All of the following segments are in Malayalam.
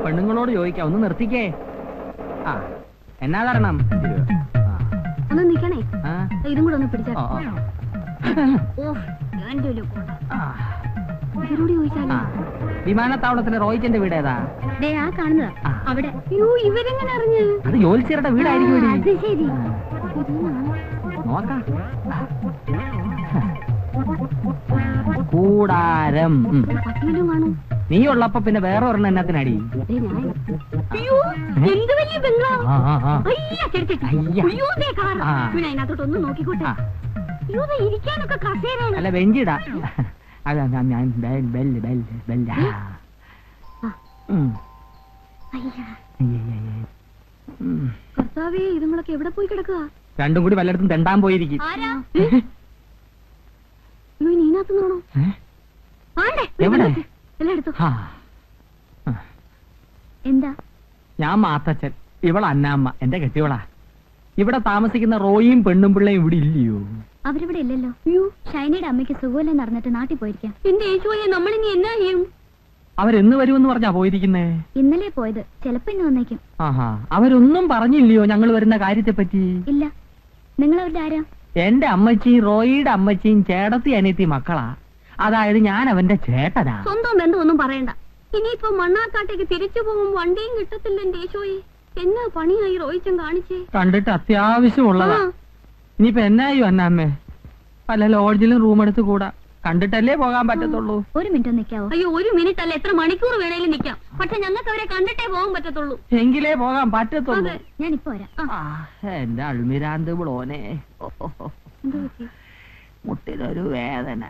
പെണ്ണുങ്ങളോട് ചോദിക്കാം, ഒന്ന് നിർത്തിക്കേ. ആ എന്നാ തരണം? ഒന്ന് നിക്കണേ, ഇതും കൂടെ ഒന്ന് പിടിച്ചാ. വിമാനത്താവളത്തിലെ റോയിച്ചന്റെ വീട് ഏതാ? ആ കാണുന്നതാ അവിടെ. ഇവരെങ്ങനെ അറിഞ്ഞു? അത് ജോലിച്ചേരുടെ വീടായിരിക്കും. അത് ശരി, നോക്കാം. കൂടാരം. നീ ഉള്ളപ്പോ പിന്നെ വേറെ ഒരെണ്ണം എന്നത്തിനടി? അല്ല വെഞ്ചിടാ. കർത്താവേ, ഇതുങ്ങളൊക്കെ എവിടെ പോയി കിടക്കുക? രണ്ടും കൂടി വല്ലയിടത്തും തെണ്ടാൻ പോയിരിക്കും. എന്താ? ഞാൻ മാത്തച്ഛൻ, ഇവൾ അന്നാമ്മ, എന്റെ കെട്ടിയോളാ. ഇവിടെ താമസിക്കുന്ന റോയും പെണ്ണും പിള്ളയും ഇവിടെ ഇല്ലയോ? അവരിവിടെ ഇല്ലല്ലോ. ഷൈനയുടെ അമ്മയ്ക്ക് സുഖമില്ലെന്ന് അറിഞ്ഞിട്ട് നാട്ടിൽ പോയിരിക്കാം. എന്റെ യേശുവേ, നമ്മളിനി എന്നാ ചെയ്യും? അവരെന്ന് വരുമെന്ന് പറഞ്ഞാ പോയിരിക്കുന്നേ? ഇന്നലെ പോയത്, ചിലപ്പോ ഇന്ന് വന്നേക്കും. ആഹാ, അവരൊന്നും പറഞ്ഞില്ലയോ ഞങ്ങൾ വരുന്ന കാര്യത്തെ പറ്റി? ഇല്ല. നിങ്ങൾ അവരുടെ ആരാ? എന്റെ അമ്മച്ചിയും റോയിയുടെ അമ്മച്ചിയും ചേട്ടത്തി അനിയത്തി മക്കളാ. അതായത് ഞാൻ അവന്റെ ചേട്ടനാ. സ്വന്തം ബന്ധമൊന്നും പറയണ്ട. ഇനിയിപ്പോ മണ്ണാർക്കാട്ടേക്ക് തിരിച്ചു പോകും വണ്ടിയും കിട്ടത്തില്ല. എന്റെ യേശോയെ, എന്നാ പണിയായി റോയിച്ചൻ കാണിച്ചേ? കണ്ടിട്ട് അത്യാവശ്യമുള്ളതാ. ഇനിയിപ്പോ എന്നായോ അന്നാമ്മേ? പല ലോഡ്ജിലും റൂം എടുത്ത് കൂടാ. കണ്ടിട്ടല്ലേ പോകാൻ പറ്റത്തുള്ളൂ. ഒരു മിനിറ്റ് നിൽക്കാവോ? അയ്യോ, ഒരു മിനിറ്റ് അല്ല, എത്ര മണിക്കൂർ വേണേലും നിൽക്കാം. പക്ഷെ ഞങ്ങൾക്ക് അവരെ കണ്ടിട്ടേ പോകാൻ പറ്റത്തുള്ളൂ. എങ്കിലേ പോകാൻ പറ്റത്തുള്ളൂ. ഞാൻ ഇപ്പൊ വരാം. എന്റെ അൾമിരാന്ത് ബ്ലോനെ, മുട്ടിനൊരു വേദന.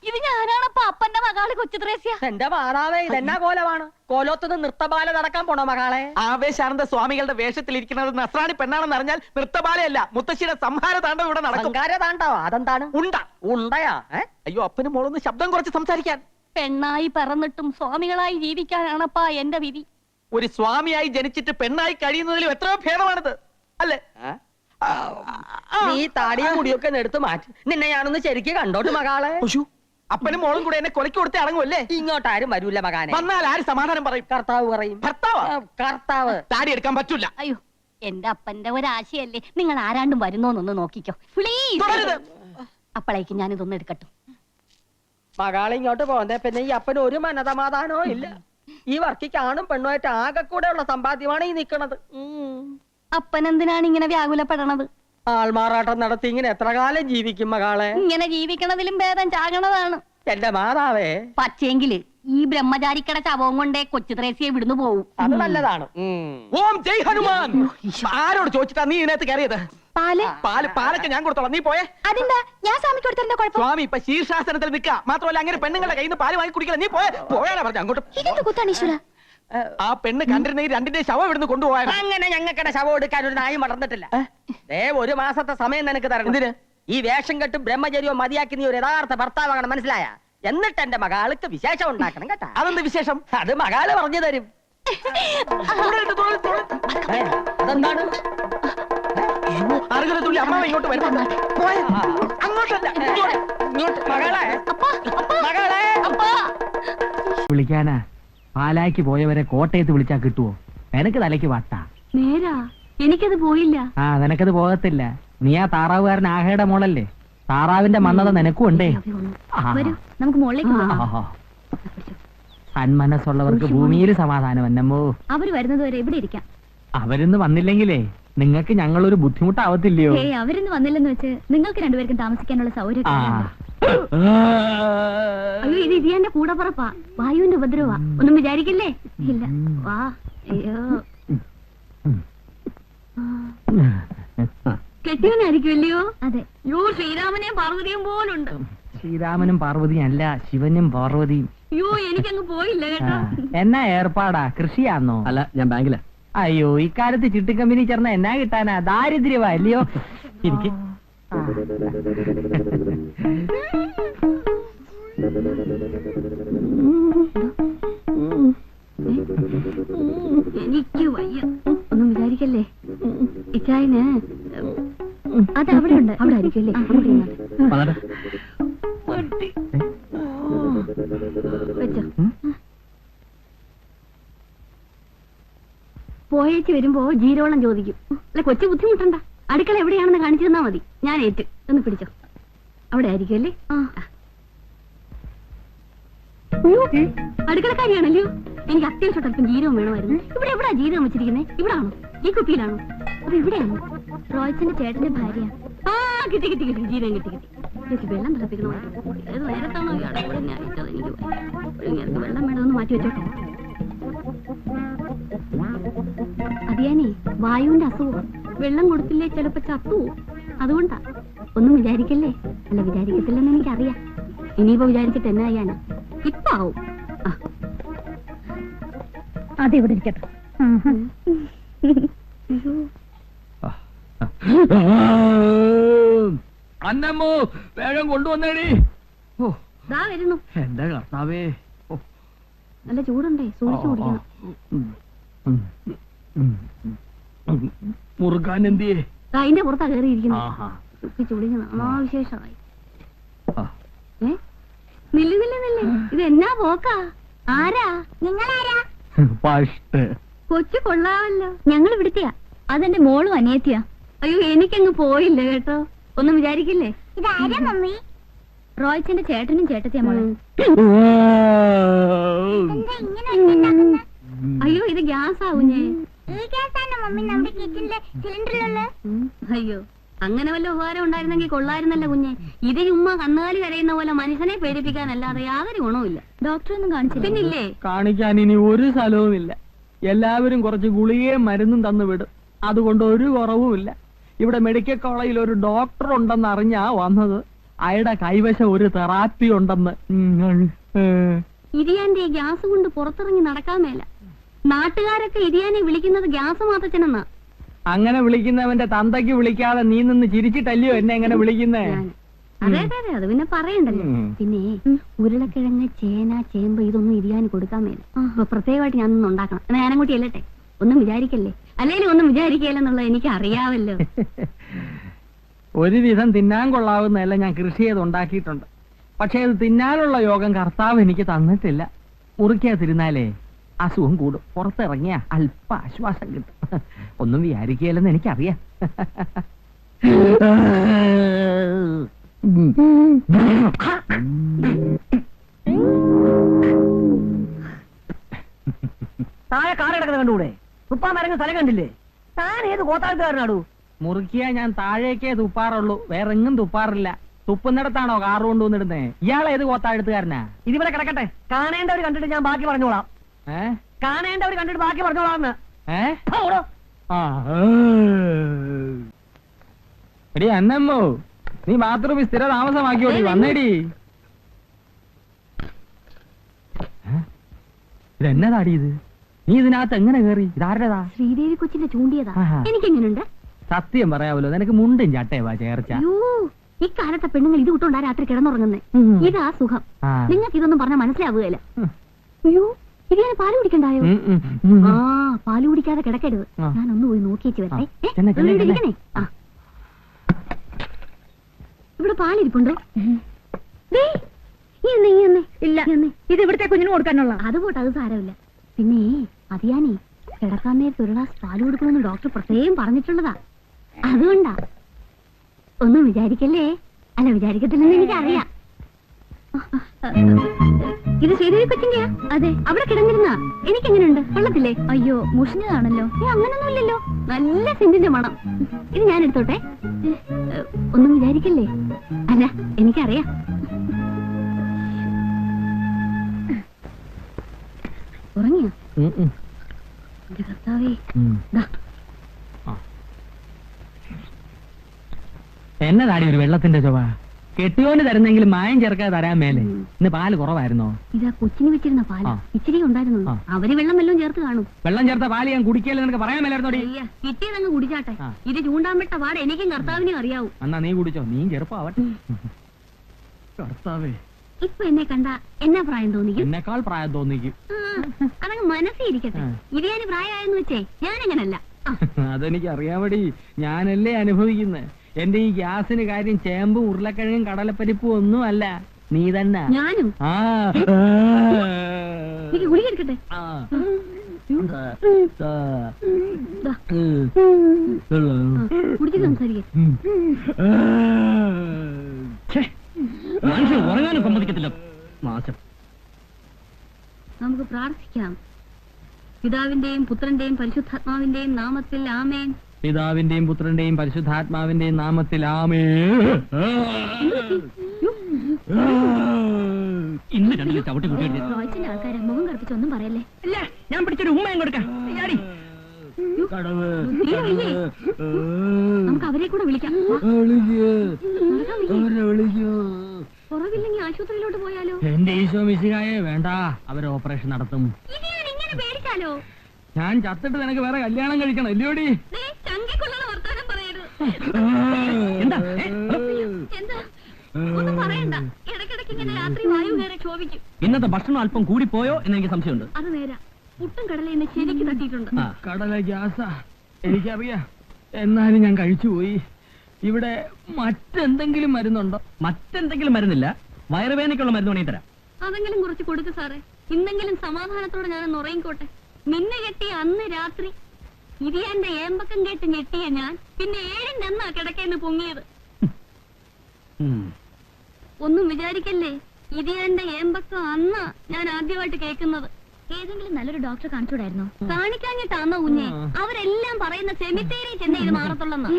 ഇത് ഞാനാണപ്പ അപ്പന്റെ മകള് കൊച്ചുത്രേസ്യ. എന്റെ മാതാവേ, ഇതെന്നാ കോലമാണ്? കോലോത്തുനിന്ന് നൃത്തബാല നടക്കാൻ പോണോ മകളെ? ആവേശാനന്ദ സ്വാമികളുടെ വേഷത്തിലിരിക്കുന്നത് നസ്രാണി പെണ്ണാണെന്ന് അറിഞ്ഞാൽ നൃത്തബാലയല്ല, മുത്തശ്ശിയുടെ സംഹാര താണ്ഡവം ഇവിടെ നടക്കും. താണ്ടോ? അതെന്താണ്? ഉണ്ടയാ? അയ്യോ, അപ്പന് മോളൊന്ന് ശബ്ദം കുറച്ച് സംസാരിക്കാൻ. പെണ്ണായി പറന്നിട്ടും സ്വാമികളായി ജീവിക്കാനാണപ്പാ എന്റെ വിധി. ഒരു സ്വാമിയായി ജനിച്ചിട്ട് പെണ്ണായി കഴിയുന്നതിലും എത്രയോ ഭേദമാണിത്, അല്ലേ? നീ താടിയും മുടിയൊക്കെ എടുത്ത് മാറ്റി. നിന്നെ ഞാനൊന്ന് ശരിക്ക് കണ്ടോട്ട് മകളെ. അപ്പനും മോളും കൂടെ എന്നെ കൊലക്ക് കൊടുത്തേ അടങ്ങുമല്ലേ? ഇങ്ങോട്ടാരും വരൂല മകാനെ. വന്നാൽ ആര് സമാധാനം പറയും? കർത്താവ് പറയും. കർത്താവ് താടി എടുക്കാൻ പറ്റൂല. അയ്യോ, എന്റെ അപ്പന്റെ ഒരാശയല്ലേ. നിങ്ങൾ ആരാണ്ടും വരുന്നോന്നൊന്ന് നോക്കിക്കോ പ്ലീസ്. അപ്പോഴേക്ക് ഞാനിതൊന്നും എടുക്കട്ടെ. മകളെ ഇങ്ങോട്ട് പോന്നേ പിന്നെ ഈ അപ്പന് ഒരു മനസമാധാനവും ഇല്ല. ഈ വർക്കിക്ക് ആണും പെണ്ണുമായിട്ട് ആകെ കൂടെ ഉള്ള സമ്പാദ്യമാണ് ഈ നിക്കണത്. അപ്പൻ എന്തിനാണ് ഇങ്ങനെ വ്യാകുലപ്പെടണത്? ആൾമാറാട്ടം നടത്തി ഇങ്ങനെ എത്ര കാലം ജീവിക്കും മകളെ? ഇങ്ങനെ ജീവിക്കണതിലും ഭേദം ചാകണതാണ്. എന്റെ മാതാവേ, പക്ഷേങ്കില് ഈ ബ്രഹ്മചാരിക്കട ശവവും കൊണ്ടേ കൊച്ചുത്രേസ്യെ വിടുന്നു പോവും. അത് നല്ലതാണ്. ഓം ജയ് ഹനുമാൻ. ആരോട് ചോദിച്ചിട്ടാ നീ ഇതിനകത്ത് കയറിയത്? പാലൊക്കെ ഞാൻ കൊടുത്തോളാം, നീ പോയേ. അതെന്താ? ഞാൻ സ്വാമിക്ക് കൊടുത്തിരുന്ന കുഴപ്പം? സ്വാമി ഇപ്പൊ ശീർഷാസനത്തിൽ നിൽക്കുക. മാത്രമല്ല അങ്ങനെ പെണ്ണുങ്ങളുടെ കയ്യിൽ നിന്ന് പാല് വാങ്ങി കുടിക്കില്ല. നീ പോയാലാ പറഞ്ഞു അങ്ങോട്ട്. ഇതെന്ത് കുത്താണ് ഈശ്വര? ആ പെണ്ണ് കണ്ടിരുന്ന ഈ രണ്ടിന്റെ ശവം ഇവിടുന്ന് കൊണ്ടുപോയാൽ അങ്ങനെ ഞങ്ങൾക്കടെ ശവം എടുക്കാൻ ഒരു നായി വളർന്നിട്ടില്ല. ഒരു മാസത്തെ സമയം നിനക്ക് തരണം. എന്തിന്? ഈ വേഷം കെട്ടും ബ്രഹ്മചര്യവും മതിയാക്കി നീ ഒരു യഥാർത്ഥ ഭർത്താവാകണം, മനസ്സിലായ? എന്നിട്ട് എന്റെ മകാൾക്ക് വിശേഷം ഉണ്ടാക്കണം കേട്ടാ. അതെന്ത് വിശേഷം? അത് മകാള് പറഞ്ഞു തരും. അതെന്താണ്? അറുകരത്തുള്ളി അമ്മ ഇങ്ങോട്ട് വരുന്നു. അങ്ങോട്ടല്ല, മകളെ മകളെ വിളിക്കാനാ? പാലായ്ക്ക് പോയവരെ കോട്ടയത്ത് വിളിച്ചാ കിട്ടുവോ? നിനക്ക് തലയ്ക്ക് വട്ടാ. നേരാ, എനിക്കത് പോയില്ല. നിനക്കത് പോകത്തില്ല. നീ ആ താറാവുകാരൻ ആഹയുടെ മോളല്ലേ? താറാവിന്റെ മന്നത നിനക്കും ഉണ്ടേ. നമുക്ക് മുകളിലേക്ക് സന്മനസ്സുള്ളവർക്ക് ഭൂമിയിൽ സമാധാനം എന്നമ്മോ. അവര് വരുന്നത് വരെ ഇവിടെ ഇരിക്കാം. അവരിന്ന് വന്നില്ലെങ്കിലേ നിങ്ങൾക്ക് ഞങ്ങളൊരു ബുദ്ധിമുട്ടാവത്തില്ലയോ? അവരിന്ന് വന്നില്ലെന്ന് വെച്ച് നിങ്ങൾക്ക് രണ്ടുപേർക്കും താമസിക്കാനുള്ള സൗകര്യം. അയ്യോ, ഇത് ഇതിയാന്റെ കൂടപ്പുറപ്പാ. വായുവിന്റെ ഉപദ്രവാ. ഒന്നും വിചാരിക്കില്ലേ? ഇല്ല, വാ. അയ്യോ, കെട്ടിയവനായിരിക്കുമല്ലയോ? അതെ. യോ, ശ്രീരാമനെയും പാർവതിയും പോലുണ്ട്. ശ്രീരാമനും പാർവതിയും അല്ല, ശിവനും പാർവതിയും. യോ, എനിക്കങ്ങ് പോയില്ല കേട്ടോ. എന്നാ ഏർപ്പാടാ? കൃഷിയാന്നോ? അല്ല, ഞാൻ ബാങ്കിലാ. അയ്യോ, ഇക്കാലത്ത് ചിട്ടിക്കമ്പനി ചേർന്ന എന്നാ കിട്ടാനാ? ദാരിദ്ര്യവാ അല്ലയോ? എനിക്ക് എനിക്ക് വയ്യ. ഒന്നും വിചാരിക്കല്ലേ. ഇച്ചായന് അത് അവിടെ ഉണ്ട്. അവിടെ ആയിരിക്കുമല്ലേ? വെച്ചോ. പോയേച്ച് വരുമ്പോ ജീരോളം ചോദിക്കും. അല്ല, കൊച്ചു ബുദ്ധിമുട്ടണ്ട. അടുക്കള എവിടെയാണെന്ന് കാണിച്ചു തന്നാ മതി. ഞാൻ ഏറ്റ്. ഒന്ന് പിടിച്ചോ. അവിടെ ആയിരിക്കുമല്ലേ? അടുക്കളക്കാരിയാണല്ലോ. എനിക്ക് അത്യാവശ്യം അല്പം ജീരകം വേണമായിരുന്നു. ഇവിടെ എവിടാ ജീരകം വെച്ചിരിക്കുന്നത്? ഇവിടാണോ? ഈ കുപ്പിയിലാണോ? അത് എവിടെയാണ്? റോയ്ച്ചന്റെ ചേട്ടന്റെ ഭാര്യ. ആ, കിട്ടി കിട്ടി കിട്ടി. ജീരകം കിട്ടി കിട്ടി. എനിക്ക് വെള്ളം തിളപ്പിക്കണമായിരുന്നു. ഏത് നേരത്താണോ ഈ അടക്കൂടെ ഞാൻ അയച്ചത്? എനിക്ക് വെള്ളം വേണമെന്ന് മാറ്റി വെച്ചോട്ടെ. അതിയാനേ, വായുവിന്റെ അസുഖം. വെള്ളം കൊടുത്തില്ലേ ചിലപ്പോ ചത്തുവോ. അതുകൊണ്ടാ. ഒന്നും വിചാരിക്കല്ലേ. അല്ല, വിചാരിക്കത്തില്ലെന്ന് എനിക്കറിയാം. ഇനിയിപ്പോ വിചാരിച്ചിട്ട് എന്നാ ചെയ്യാനാ? ഇപ്പൊ ആവും. അതെവിടെ ഇരിക്കട്ടെ. അന്നമ്മോ, വേഗം കൊണ്ടുവന്നേടി. ദാ വരുന്നു. എന്റെ കർത്താവേ, നല്ല ചൂടുണ്ടേ, സൂക്ഷിച്ചു കുടിക്കണം. മുറുക്കാൻ എന്തിയേ? അതിന്റെ പുറത്താ കയറിയിരിക്കുന്നു. ചൂടിക്കണം. വിശേഷമായി. നില്ല് നില്ല് നില്ല്. ഇത് എന്നാ പോക്കാ? ആരാ? നിങ്ങളാരാ? കൊച്ചു കൊള്ളാവല്ലോ. ഞങ്ങൾ ഇവിടുത്തെയാ. അതെന്റെ മോളും അനിയത്തിയാ. അയ്യോ, എനിക്കങ്ങ് പോയില്ല കേട്ടോ. ഒന്നും വിചാരിക്കില്ലേ. ഇതാരാ മമ്മി? റോയ്ച്ചന്റെ ചേട്ടനും ചേട്ടത്തിയാ മോളെ. അയ്യോ, ഇത് ഗ്യാസ് ആവുഞ്ഞേ. അയ്യോ, അങ്ങനെ വല്ല ഉപകാരം ഉണ്ടായിരുന്നെങ്കിൽ കൊള്ളായിരുന്നല്ലോ കുഞ്ഞെ. ഇത് ചുമ്മാ കന്നുകാലി കരയുന്ന പോലെ മനുഷ്യനെ പേടിപ്പിക്കാനല്ലാതെ യാതൊരു ഗുണവുമില്ല. ഡോക്ടറൊന്നും കാണിച്ചില്ല. പിന്നില്ലേ, കാണിക്കാൻ ഇനി ഒരു സ്ഥലവുമില്ല. എല്ലാവരും കുറച്ച് ഗുളികയും മരുന്നും തന്നു വിടും. അതുകൊണ്ട് ഒരു കുറവുമില്ല. ഇവിടെ മെഡിക്കൽ കോളേജിൽ ഒരു ഡോക്ടർ ഉണ്ടെന്ന് അറിഞ്ഞാ വന്നത്. അയാളുടെ കൈവശം ഒരു തെറാപ്പി ഉണ്ടെന്ന്. ഇരിയാന്റെ ഗ്യാസ് കൊണ്ട് പുറത്തിറങ്ങി നടക്കാൻ മേല. നാട്ടുകാരൊക്കെ ഇരിയാനെ വിളിക്കുന്നത് ഗ്യാസ് മാത്തച്ഛനെന്നാ. അങ്ങനെ വിളിക്കുന്നവന്റെ തന്തയ്ക്ക് വിളിക്കാതെ നീ നിന്ന് ചിരിച്ചിട്ടല്ലയോ എന്നെ എങ്ങനെ വിളിക്കുന്നേ? അതെ അതെ അതെ, അത് പിന്നെ പറയണ്ടല്ലോ. പിന്നെ ഉരുളക്കിഴങ്ങ്, ചേന, ചേമ്പ് ഇതൊന്നും ഇരിയാന് കൊടുക്കാൻ മേല. അപ്പൊ പ്രത്യേകമായിട്ട് ഞാനൊന്നും ഉണ്ടാക്കണം. എന്നാ ഞാനും കൂട്ടി അല്ലട്ടെ. ഒന്നും വിചാരിക്കല്ലേ. അല്ലേലും ഒന്നും വിചാരിക്കല്ലെന്നുള്ളത് എനിക്ക് അറിയാവല്ലോ. ഒരുവിധം തിന്നാൻ കൊള്ളാവുന്നതല്ല ഞാൻ കൃഷി ചെയ്ത് ഉണ്ടാക്കിയിട്ടുണ്ട്. പക്ഷെ അത് തിന്നാനുള്ള യോഗം കർത്താവ് എനിക്ക് തന്നിട്ടില്ല. മുറിക്കാതിരുന്നാലേ അസുഖം കൂടും. പുറത്തിറങ്ങിയ അല്പ ആശ്വാസം കിട്ടും. ഒന്നും വിചാരിക്കുകയല്ലെന്ന് എനിക്കറിയാം. താഴെ കാർ കിടക്കുന്നത് കണ്ടുകൂടെ? തുപ്പാൻ മരങ്ങ് സ്ഥലം കണ്ടില്ലേ? താൻ ഏത് കോത്താഴ്ത്തുകാരനാടു? മുറുക്കിയ ഞാൻ താഴേക്കേ തുപ്പാറുള്ളൂ, വേറെ എങ്ങും തുപ്പാറില്ല. തുപ്പുന്നിടത്താണോ കാറ് കൊണ്ടുവന്നിടുന്നേ? ഇയാളെ ഏത് കോത്താഴ്ത്തുകാരനാ? ഇതിവിടെ കിടക്കട്ടെ. കാണേണ്ടവർ കണ്ടിട്ട് ഞാൻ ബാക്കി പറഞ്ഞോളാം. കാണേണ്ടവർ കണ്ടിട്ട് ബാക്കി പറഞ്ഞോളാം. എടി അന്നമ്മോ, നീ ബാത്റൂമിൽ സ്ഥിര താമസമാക്കിയോടി. വന്നേടി. ഇതെന്നതാടി ഇത്? നീ ഇതിനകത്ത് എങ്ങനെ കേറി? ഇതാരുടേതാ? ശ്രീദേവി കൊച്ചിന്റെ ചൂണ്ടിയതാ. എനിക്കെങ്ങനുണ്ട്? സത്യം പറയാവല്ലോ, നിനക്ക് മുണ്ടും ചട്ടയവാ ചേർച്ച. ഇക്കാലത്തെ പെണ്ണുങ്ങൾ ഇത് വിട്ടോണ്ടാ രാത്രി കിടന്നുറങ്ങുന്നേ. ഇതാ സുഖം. നിങ്ങൾക്ക് ഇതൊന്നും പറഞ്ഞാൽ മനസ്സിലാവുകയില്ല. അയ്യോ, ഇത് ഞാൻ പാല് കുടിക്കണ്ടായോ? പാല് കുടിക്കാതെ കിടക്കരുത്. ഞാനൊന്ന് പോയി നോക്കിയേച്ച് വരട്ടെ. ഇവിടെ പാലിരിപ്പുണ്ടോ? ഇല്ല, ഇത് ഇവിടുത്തെ കുഞ്ഞിന് കൊടുക്കാനുള്ള. അത് പോട്ടെ, അത് സാരമില്ല. പിന്നെ അതിയാനേ, കിടക്കാൻ നേരത്ത് ഒരു ഗ്ലാസ് പാല് കൊടുക്കണമെന്ന് ഡോക്ടർ പ്രത്യേകം പറഞ്ഞിട്ടുള്ളതാ. അതുകൊണ്ടാ. ഒന്നും വിചാരിക്കല്ലേ. അല്ല, വിചാരിക്കത്തില്ലെന്ന് എനിക്കറിയാം. ഇത് ശ്രീദേവി കൊച്ചിന്റെയാ? അതെ. അവിടെ കിടന്നിരുന്നാ. എനിക്കെങ്ങനെയുണ്ട്? കൊള്ളത്തില്ലേ? അയ്യോ, മുഷിഞ്ഞതാണല്ലോ. അങ്ങനൊന്നുമില്ലല്ലോ. നല്ല സെന്റിന്റെ മണം. ഇത് ഞാൻ എടുത്തോട്ടെ. ഒന്നും വിചാരിക്കല്ലേ. അല്ല, എനിക്കറിയാം. ഉറങ്ങിയോ? എന്റെ കർത്താവേ. എന്നതാടി ഒരു വെള്ളത്തിന്റെ ചൊവ്വ? കെട്ടിയോന് തരുന്നെങ്കിലും മായം ചേർക്കാതെ തരാൻ മേലെ. ഇന്ന് പാല് കുറവായിരുന്നോ? ഇതാ കൊച്ചിന് വെച്ചിരുന്ന പാല ആ. ഇച്ചിരി ഉണ്ടായിരുന്നു. ആ. അവര് വെള്ളം വല്ലതും ചേർത്ത് കാണും. വെള്ളം ചേർത്ത പാല് ഞാൻ കുടിക്കല്ലേ നിനക്ക് പറയാൻ മേലായിരുന്നോടി? അയ്യ, കിട്ടിയതങ്ങ് കുടിച്ചാട്ടെ. ആ. ഇത് ചൂണ്ടാൻ പാട് എനിക്കും കർത്താവിനും അറിയാവൂ. എന്നാ നീ കുടിച്ചോ, നീ ചെറുപ്പാവട്ടെ. കർത്താവേ, ഇപ്പൊ എന്നെ കണ്ട എന്നാ പ്രായം തോന്നിക്കും? എന്നെക്കാൾ പ്രായം തോന്നിക്കും. അതങ്ങ് മനസ്സിരിക്കട്ടെ. ആ. ഇത് ഞാൻ പ്രായമായെന്ന് വെച്ചേ ഞാനങ്ങനല്ല. അതെനിക്ക് അറിയാമടി, ഞാനല്ലേ അനുഭവിക്കുന്നത്. എന്റെ ഈ ഗ്യാസിന് കാര്യം ചേമ്പും ഉരുളക്കിഴങ്ങും കടലപ്പരിപ്പും ഒന്നും അല്ല, നീ തന്നെ. ഞാനും ആ എനിക്ക് ഗുളികെടുക്കട്ടെ. ആ. ദാ. കുടിച്ചിട്ട് സംസാരിക്കേ. മനുഷ്യൻ ഉറങ്ങാനും സമ്മതിക്കത്തില്ല. നാശം. നമുക്ക് പ്രാർത്ഥിക്കാം. പിതാവിന്റെയും പുത്രന്റെയും പരിശുദ്ധാത്മാവിന്റെയും നാമത്തിൽ ആമേൻ. പിതാവിന്റെയും പുത്രന്റെയും പരിശുദ്ധാത്മാവിന്റെയും നാമത്തിൽ ആമേൻ. ഇന്ന് രണ്ടിലും ചവിട്ടി കൂട്ടി. റോയ്ച്ചിന്റെ ആൾക്കാരെ മുഖം കറുപ്പിച്ച് ഒന്നും പറയല്ലേ. ഇല്ല, ഞാൻ പിടിച്ചൊരു ഉമ്മയും കൊടുക്കാം. നമുക്ക് അവരെ കൂടെ വിളിക്കാം. കുറവില്ലെങ്കിൽ ആശുപത്രിയിലോട്ട് പോയാലോ? എന്റെ ഈശോ മിശിഹായെ വേണ്ട, അവര് ഓപ്പറേഷൻ നടത്തും. ഇത് ഞാൻ ഇങ്ങനെ പേടിച്ചാലോ? ഞാൻ ചത്തിട്ട് നിനക്ക് വേറെ കല്യാണം കഴിക്കണം അല്ലയോടി? ചങ്കിക്കൊള്ളുന്ന വർത്താനം പറയരുത്. എന്താ എന്താ ഒന്നും പറയണ്ട. ഇടയ്ക്കിടയ്ക്ക് ഇങ്ങനെ രാത്രി വായു കയറി ക്ഷോഭിക്കും. ഇന്നത്തെ ഭക്ഷണം അല്പം കൂടി പോയോ എന്ന് എനിക്ക് സംശയമുണ്ട്. അത് നേരാ. പുട്ടും കടല എന്നെ ശരിക്ക് തട്ടിയിട്ടുണ്ട്. കടല ഗ്യാസാ എനിക്കറിയാം, എന്നാലും ഞാൻ കഴിച്ചുപോയി. ഇവിടെ മറ്റെന്തെങ്കിലും മരുന്നുണ്ടോ? മറ്റെന്തെങ്കിലും മരുന്നില്ല, വയറുവേദനയ്ക്കുള്ള മരുന്ന് വേണമെങ്കിൽ തരാം. അതെങ്കിലും കുറച്ച് കൊടുക്ക് സാറേ. ഇന്നെങ്കിലും സമാധാനത്തോടെ ഞാൻ ഉറങ്ങിക്കോട്ടെ. നിന്നെ കെട്ടിയ അന്ന് രാത്രി ഇരിയാന്റെ ഏമ്പക്കം കേട്ട് ഞെട്ടിയ ഞാൻ പിന്നെ 7-ന്റെ അന്നാ കിടക്കേന്ന് പൊങ്ങിയത്. ഒന്നും വിചാരിക്കല്ലേ, ഇരിയാന്റെ ഏമ്പക്കം അന്നാ ഞാൻ ആദ്യമായിട്ട് കേൾക്കുന്നത്. ഏതെങ്കിലും നല്ലൊരു ഡോക്ടറെ കാണിച്ചൂടായിരുന്നോ? കാണിക്കാഞ്ഞിട്ടാന്നോ കുഞ്ഞെ? അവരെല്ലാം പറയുന്ന സെമിത്തേരി ചെന്നൈ ഇത് മാറത്തുള്ളെന്നാ.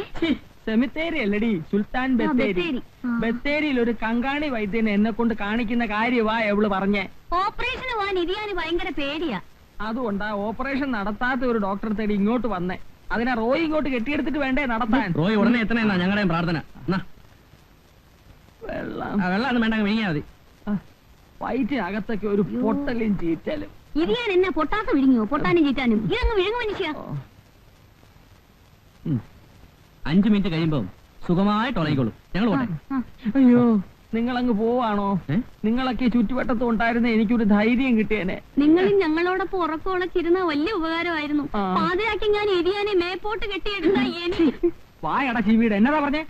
സെമിത്തേരി അല്ലടി, സുൽത്താൻ ബത്തേരി. ബത്തേരി. ബത്തേരിയിൽ ഒരു കങ്കാണി വൈദ്യനെ എന്നെ കൊണ്ട് കാണിക്കുന്ന കാര്യവാ എവള് പറഞ്ഞേ. ഓപ്പറേഷന് പോവാൻ ഇരിയാന് ഭയങ്കര പേടിയാ. അതുകൊണ്ടാ ഓപ്പറേഷൻ നടത്താത്ത ഒരു ഡോക്ടറെ തേടി ഇങ്ങോട്ട് വന്നേ. അതിനാ റോയ് ഇങ്ങോട്ട് കെട്ടിയെടുത്തിട്ട് വേണ്ടേ നടത്താൻ. റോയ് ഉടനെ എത്തണെന്നാ ഞങ്ങളുടെയും പ്രാർത്ഥന. വെള്ളം വെള്ളം വേണ്ട, വിഴിഞ്ഞാ മതി. വയറ്റിനകത്തൊക്കെ ഒരു പൊട്ടലും ചീറ്റലും. ഇരിയാൻ എന്നെ പൊട്ടാത്ത വിഴുങ്ങിയോ? പൊട്ടാനും ചീറ്റാനും ഇതങ്ങ് വിഴുങ്ങു മനുഷ്യ. 5 മിനിറ്റ് കഴിയുമ്പോ സുഖമായിട്ട് ഉറങ്ങിക്കോളും. ഞങ്ങൾ പോട്ടെ. അയ്യോ, നിങ്ങളങ്ങ് പോവാണോ? നിങ്ങളൊക്കെ ചുറ്റുവട്ടത്തും ഉണ്ടായിരുന്ന എനിക്കൊരു ധൈര്യം കിട്ടിയേനെ. നിങ്ങളും ഞങ്ങളോടൊപ്പം ഉറക്കമുളച്ചിരുന്ന വലിയ ഉപകാരമായിരുന്നു. പാതിരാക്കി ഞാൻ ഇരിയാനെ മേപ്പോട്ട് കെട്ടിയെടുത്ത എനിക്ക്. വായടച്ചി വീട് എന്നതാ പറഞ്ഞേ?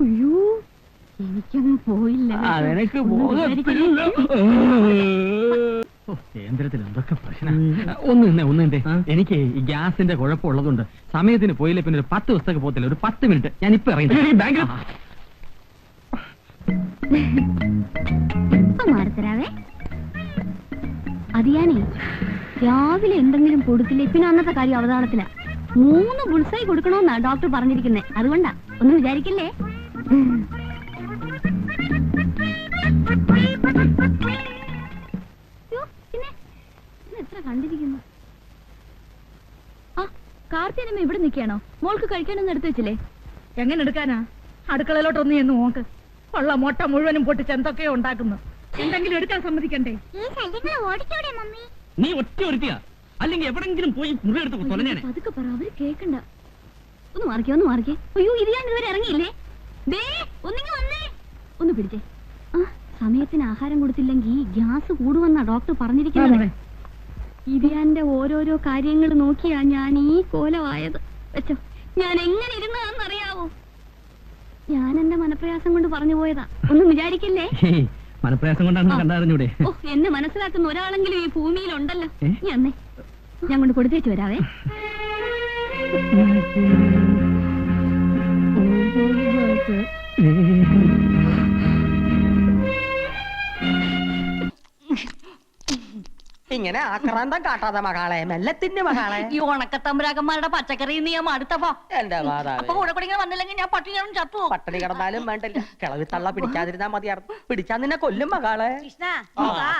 അയ്യോ, എനിക്കങ്ങ് പോയില്ല. അതെനിക്ക് കേന്ദ്രത്തിൽ എന്തൊക്കെ പ്രശ്നം. ഒന്നിന്റെ എനിക്ക് ഈ ഗ്യാസിന്റെ കുഴപ്പമുള്ളതുകൊണ്ട് സമയത്തിന് പോയില്ല. പിന്നെ ഒരു 10 ദിവസത്തേക്ക് പോകത്തില്ല, ഒരു 10 മിനിറ്റ് ഞാൻ ഇപ്പൊ ഇറങ്ങി ബാങ്കിൽ. മാറത്തരാവേ. അതിയാനേ രാവിലെ എന്തെങ്കിലും കൊടുത്തില്ലേ പിന്നെ അന്നത്തെ കാര്യം അവതാളത്തില. 3 ബുൾസൈ കൊടുക്കണമെന്നാ ഡോക്ടർ പറഞ്ഞിരിക്കുന്നേ. അതുകൊണ്ടാ, ഒന്നും വിചാരിക്കില്ലേ. എത്ര കണ്ടിരിക്കുന്നു. ആ, കാർത്തിയനമ്മ ഇവിടെ നിൽക്കുകയാണോ? മോൾക്ക് കഴിക്കാനൊന്നും എടുത്തു വെച്ചില്ലേ? എങ്ങനെ എടുക്കാനാ? അടുക്കളയിലോട്ടൊന്ന് എന്ന് നോക്ക്. ഉള്ള മുട്ട മുഴുവനും പൊട്ടിച്ച് എന്തൊക്കെയോ ഉണ്ടാക്കുന്നു. എന്തെങ്കിലും എടുക്കാൻ സമ്മതിക്കണ്ടേ? നീ ഒറ്റ ഒരുത്തിയാ, അല്ലെങ്കിൽ എവിടെങ്കിലും പോയി മുറിയെടുത്ത് തൊലഞ്ഞേനെ. പതുക്കെ പറ, അവര് കേക്കണ്ട. ഒന്ന് മാറിക്കേ. അയ്യോ, ഇരിയാൻ ഇതുവരെ ഇറങ്ങിയില്ലേ? ദേ ഒന്നിങ്ങ് വന്നേ. ഒന്ന് പിടിച്ചേ. ആ, സമയത്തിന് ആഹാരം കൊടുത്തില്ലെങ്കിൽ ഗ്യാസ് കൂടുമെന്നാ ഡോക്ടർ പറഞ്ഞിരിക്കുന്നത്. ഇരിയാന്റെ ഓരോരോ കാര്യങ്ങൾ നോക്കിയാ ഞാൻ ഈ കോലമായത്. വെച്ചോ, ഞാൻ എങ്ങനെ ഇരുന്നതാണെന്നറിയാവോ? ഞാൻ എന്റെ മനപ്രയാസം കൊണ്ട് പറഞ്ഞു പോയതാ, ഒന്നും വിചാരിക്കില്ലേ. മനപ്രയാസം കൊണ്ടാണ് കണ്ടറിഞ്ഞൂടെ? ഓ, എന്നെ മനസ്സിലാക്കുന്ന ഒരാളെങ്കിലും ഈ ഭൂമിയിലുണ്ടല്ലോ. നീ അന്നേ ഞാൻ കൊണ്ട് കൊടുത്തേച്ച് വരാവേ. ഇങ്ങനെ ആക്രാന്തം കാട്ടാതെ മകളെ, മെല്ലെ തിന്നു മകളെ. ഈ ഉണക്കത്തമ്പരാക്കന്മാരുടെ പച്ചക്കറി നീ അടുത്തപ്പോ എന്റെ മാതാവേ, അപ്പൊ കൂടെ കൂടെ വന്നില്ലെങ്കിൽ ഞാൻ പട്ടിണി ചത്തു. പട്ടിണി കിടന്നാലും വേണ്ടില്ല, കിളവി തള്ള പിടിക്കാതിരുന്നാ മതിയായിരുന്നു. പിടിച്ചാ നിന്നെ കൊല്ലും മകളെ. കൃഷ്ണ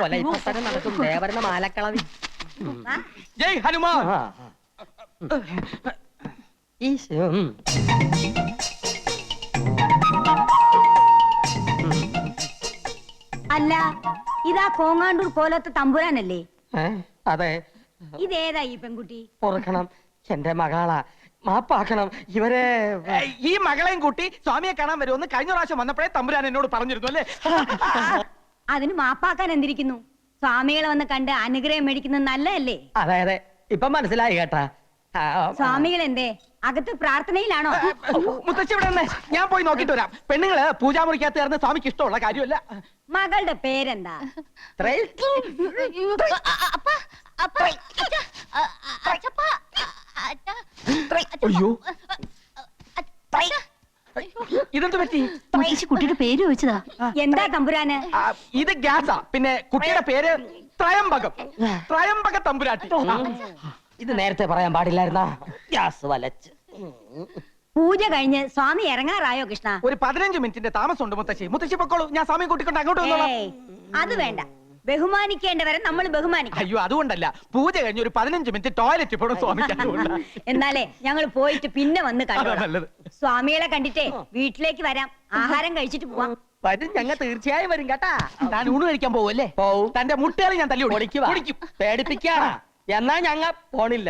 കൊല ഇപ്പൊ തന്നെ നടക്കും. ദേവരുടെ മാലക്കിളവി. ജയ് ഹനുമാൻ. ഈശോ. അല്ല ഇതാ കോങ്ങാണ്ടൂർ കോലത്തെ തമ്പുരാനല്ലേ? അതെ. ഇതേതാ ഈ പെൺകുട്ടി? ഓർക്കണം, എന്റെ മകളാ, മാപ്പാക്കണം. ഇവരെ ഈ മകളെയും കൂട്ടി സ്വാമിയെ കാണാൻ വരുമെന്ന് കഴിഞ്ഞ പ്രാവശ്യം വന്നപ്പോഴേ തമ്പുരാൻ എന്നോട് പറഞ്ഞിരുന്നു അല്ലേ? അതിന് മാപ്പാക്കാൻ എന്തിരിക്കുന്നു? സ്വാമികളെ വന്ന് കണ്ട് അനുഗ്രഹം മേടിക്കുന്നത് നല്ലതല്ലേ? അതെ അതെ, ഇപ്പൊ മനസ്സിലായി കേട്ടാ. സ്വാമികൾ എന്തേ അകത്ത് പ്രാർത്ഥനയിലാണോ? മുത്തശ്ശി ഇവിടെ നിന്ന് ഞാൻ പോയി നോക്കിട്ട് വരാം. പെണ്ണുങ്ങള് പൂജാമുറിക്കകത്ത് ചേർന്ന് സ്വാമിക്ക് ഇഷ്ടമുള്ള കാര്യമല്ല. മകളുടെ പേരെന്താ? അയ്യോ, ഇതെന്ത് പറ്റി? കുട്ടിയുടെ പേര് ചോദിച്ചതാ. എന്താ തമ്പുരാന്? ഇത് ഗ്യാസാ. പിന്നെ കുട്ടിയുടെ പേര് ത്രയംബകം. ത്രയംബക തമ്പുരാട്ടി. ഇത് നേരത്തെ പറയാൻ പാടില്ലായിരുന്നാ? ഗ്യാസ് വലച്ച്. പൂജ കഴിഞ്ഞ് സ്വാമി ഇറങ്ങാറായോ കൃഷ്ണ? ഒരു 15 മിനിറ്റിന്റെ താമസമുണ്ട് മുത്തശ്ശി. മുത്തശ്ശി പൊക്കോളൂ, ഞാൻ സ്വാമിയെ കൂട്ടിക്കൊണ്ട് അങ്ങോട്ട് വന്നോളാം. ഏയ്, അത് വേണ്ട. ബഹുമാനിക്കേണ്ടവരെ നമ്മൾ ബഹുമാനിക്കണം. അയ്യോ, അതുകൊണ്ടല്ല. പൂജ കഴിഞ്ഞ് ഒരു 15 മിനിറ്റ് ടോയ്ലറ്റ് പോകണം സ്വാമിക്ക്. അതുകൊണ്ടാ. എന്നാലേ ഞങ്ങൾ പോയിട്ട് പിന്നെ വന്ന് അതാ കണ്ടോളാം. നല്ലത്. സ്വാമികളെ കണ്ടിട്ടേ വീട്ടിലേക്ക് വരാം. ആഹാരം കഴിച്ചിട്ട് പോവാം. വരും, ഞങ്ങൾ തീർച്ചയായും വരും കേട്ടാ. താൻ ഊണ് കഴിക്കാൻ പോവല്ലേ? പോവും. തന്റെ മുട്ടുകളി ഞാൻ തല്ലി പൊളിക്കുവാ. പേടിപ്പിക്കാ. എന്നാ ഞങ്ങ പോണില്ല.